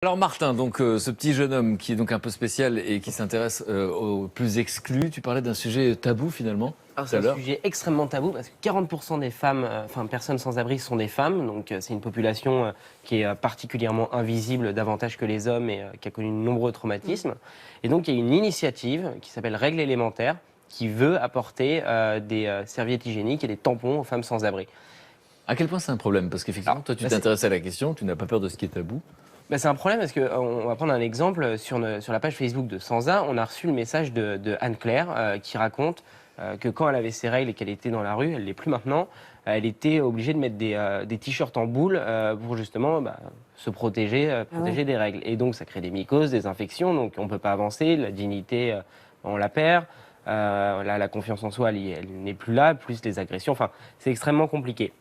Alors Martin, donc ce petit jeune homme qui est donc un peu spécial et qui s'intéresse aux plus exclus, tu parlais d'un sujet tabou finalement. C'est un sujet extrêmement tabou parce que 40% des femmes, personnes sans abri sont des femmes, donc c'est une population qui est particulièrement invisible davantage que les hommes et qui a connu de nombreux traumatismes. Et donc il y a une initiative qui s'appelle Règles élémentaires qui veut apporter des serviettes hygiéniques et des tampons aux femmes sans abri. À quel point c'est un problème? Parce qu'effectivement, toi tu t'intéresses à la question, tu n'as pas peur de ce qui est tabou. C'est un problème parce qu'on va prendre un exemple sur la page Facebook de Sansa. On a reçu le message de Anne-Claire qui raconte que quand elle avait ses règles et qu'elle était dans la rue, elle ne l'est plus maintenant, elle était obligée de mettre des t-shirts en boule pour justement se protéger, des règles. Et donc ça crée des mycoses, des infections, donc on ne peut pas avancer, la dignité on la perd, la confiance en soi elle n'est plus là, plus les agressions, enfin c'est extrêmement compliqué.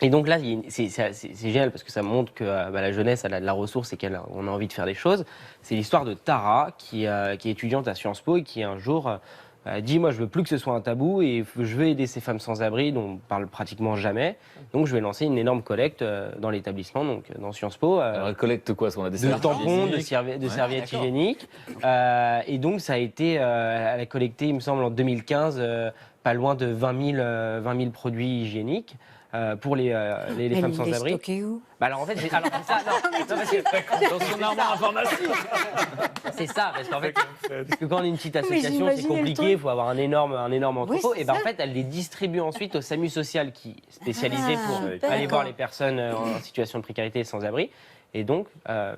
Et donc là, c'est génial parce que ça montre que la jeunesse, elle a de la ressource et qu'on a envie de faire des choses. C'est l'histoire de Tara, qui est étudiante à Sciences Po et qui un jour dit « Moi, je veux plus que ce soit un tabou et je veux aider ces femmes sans-abri dont on parle pratiquement jamais. Donc, je vais lancer une énorme collecte dans l'établissement, donc dans Sciences Po. » Alors elle collecte quoi? De tampons, de serviettes hygiéniques. Et donc, ça a été, elle a collecté, il me semble, en 2015, pas loin de 20 000 produits hygiéniques. Pour les femmes sans abri. Stocké où? Alors en fait, c'est ça. Dans son armoire informatique. C'est ça, parce qu'en fait, quand on est une petite association, c'est compliqué, il faut avoir un énorme entrepôt. Oui, et en fait, elle les distribue ensuite au SAMU social qui est spécialisé pour aller voir les personnes en situation de précarité et sans abri. Et donc,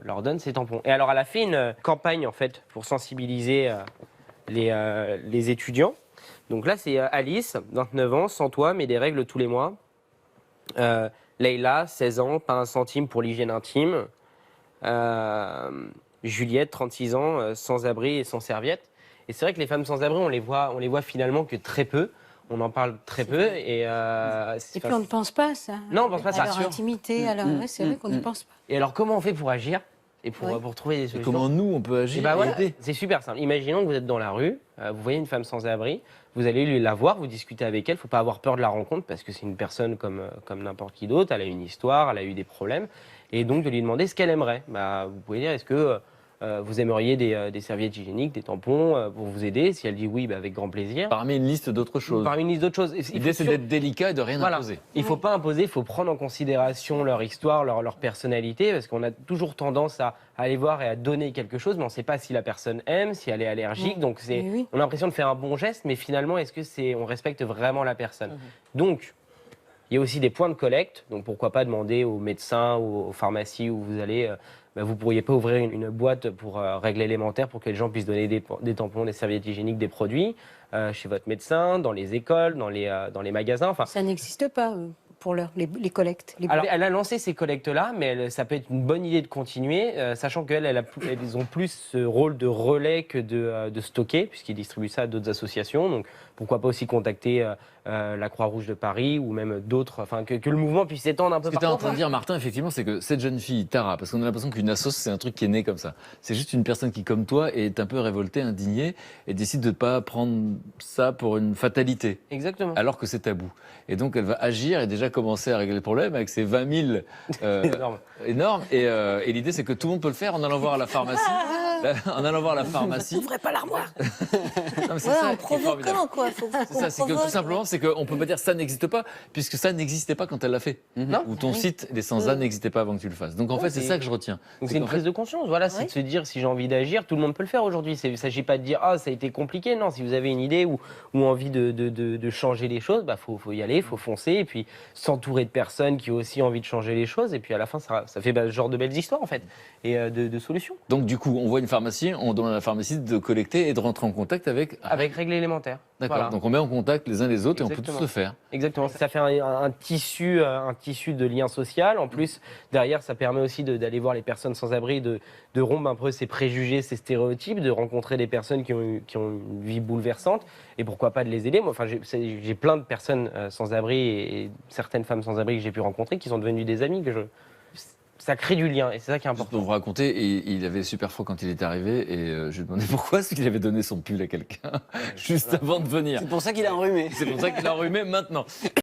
leur donne ces tampons. Et alors, elle a fait une campagne en fait pour sensibiliser les étudiants. Donc là, c'est Alice, 29 ans, sans toit, mais des règles tous les mois. Leïla, 16 ans, pas un centime pour l'hygiène intime. Juliette, 36 ans, sans abri et sans serviette. Et c'est vrai que les femmes sans abri, on les voit finalement que très peu. On en parle très peu. Et puis on ne pense pas à ça. Non, on ne pense pas à ça. À leur intimité, c'est vrai qu'on n'y pense pas. Et alors comment on fait pour agir et pour trouver des solutions? Et comment nous on peut agir et aider? C'est super simple. Imaginons que vous êtes dans la rue, vous voyez une femme sans abri, vous allez la voir, vous discutez avec elle, il ne faut pas avoir peur de la rencontre parce que c'est une personne comme n'importe qui d'autre, elle a une histoire, elle a eu des problèmes, et donc de lui demander ce qu'elle aimerait. Vous pouvez dire, est-ce que vous aimeriez des serviettes hygiéniques, des tampons pour vous aider? Si elle dit oui, avec grand plaisir. Parmi une liste d'autres choses. Parmi une liste d'autres choses. L'idée c'est d'être délicat et de rien imposer. Il ne faut pas imposer, il faut prendre en considération leur histoire, leur personnalité, parce qu'on a toujours tendance à aller voir et à donner quelque chose, mais on ne sait pas si la personne aime, si elle est allergique. Donc on a l'impression de faire un bon geste, mais finalement, est-ce que on respecte vraiment la personne? Donc, il y a aussi des points de collecte, donc pourquoi pas demander aux médecins ou aux pharmacies où vous allez, vous ne pourriez pas ouvrir une boîte pour règles élémentaires pour que les gens puissent donner des tampons, des serviettes hygiéniques, des produits, chez votre médecin, dans les écoles, dans les magasins. Ça n'existe pas pour l'heure, les collectes. Alors, elle a lancé ces collectes-là, mais ça peut être une bonne idée de continuer, sachant qu'elles ont plus ce rôle de relais que de stocker, puisqu'ils distribuent ça à d'autres associations. Donc, pourquoi pas aussi contacter la Croix-Rouge de Paris ou même d'autres, que le mouvement puisse s'étendre un peu partout. Ce que tu es en train de dire, Martin, effectivement, c'est que cette jeune fille, Tara, parce qu'on a l'impression qu'une assoce, c'est un truc qui est né comme ça. C'est juste une personne qui, comme toi, est un peu révoltée, indignée, et décide de ne pas prendre ça pour une fatalité. Exactement. Alors que c'est tabou. Et donc, elle va agir et déjà commencer à régler le problème avec ses 20 000 énormes. Et l'idée, c'est que tout le monde peut le faire en allant voir la pharmacie. En allant voir la pharmacie. N'ouvrez pas l'armoire. En provoquant, quoi. C'est ça, c'est que tout simplement, c'est qu'on ne peut pas dire ça n'existe pas, puisque ça n'existait pas quand elle l'a fait. Ou ton site, les sans-A, n'existait pas avant que tu le fasses. Donc en fait, c'est ça que je retiens. Donc c'est une prise de conscience, voilà, c'est de se dire si j'ai envie d'agir, tout le monde peut le faire aujourd'hui. Il ne s'agit pas de dire ça a été compliqué, non, si vous avez une idée ou envie de changer les choses, faut y aller, il faut foncer, et puis s'entourer de personnes qui ont aussi envie de changer les choses, et puis à la fin, ça fait ce genre de belles histoires en fait, et de solutions. Donc du coup, on voit une pharmacie, on demande à la pharmacie de collecter et de rentrer en contact avec Règles élémentaires. D'accord, voilà. Donc on met en contact les uns les autres. Exactement. Et on peut tous le faire. Exactement, ça fait un tissu de lien social. En plus, derrière, ça permet aussi d'aller voir les personnes sans abri, de rompre un peu ces préjugés, ces stéréotypes, de rencontrer des personnes qui ont une vie bouleversante, et pourquoi pas de les aider. Moi, j'ai plein de personnes sans abri et certaines femmes sans abri que j'ai pu rencontrer qui sont devenues des amis ça crée du lien, et c'est ça qui est important. Juste pour vous raconter, et il avait super froid quand il est arrivé, et je lui demandais pourquoi, parce qu'il avait donné son pull à quelqu'un juste avant de venir. C'est pour ça qu'il a enrhumé. C'est pour ça qu'il a enrhumé maintenant.